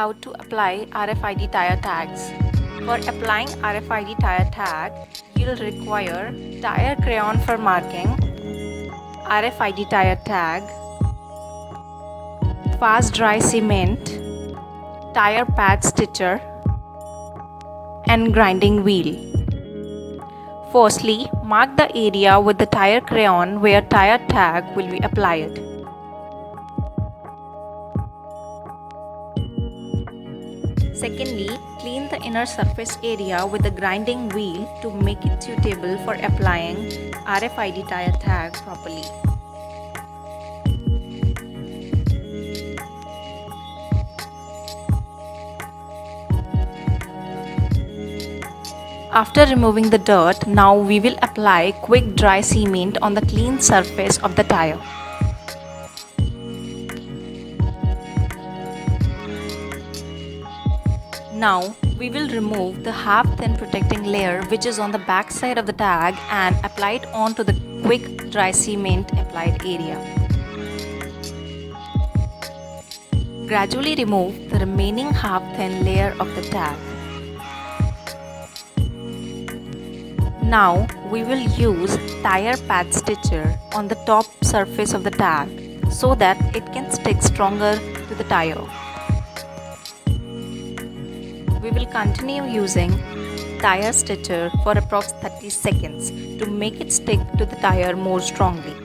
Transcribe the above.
How to apply RFID tire tags. For applying RFID tire tag, you'll require tire crayon for marking, RFID tire tag, fast dry cement, tire pad stitcher, and grinding wheel. Firstly, mark the area with the tire crayon where tire tag will be applied. Secondly, clean the inner surface area with the grinding wheel to make it suitable for applying RFID tire tag properly. After removing the dirt, now we will apply quick dry cement on the clean surface of the tire. Now we will remove the half-thin protecting layer which is on the back side of the tag and apply it onto the quick dry cement applied area. Gradually remove the remaining half-thin layer of the tag. Now we will use tire pad stitcher on the top surface of the tag so that it can stick stronger to the tire. We will continue using tire stitcher for approx 30 seconds to make it stick to the tire more strongly.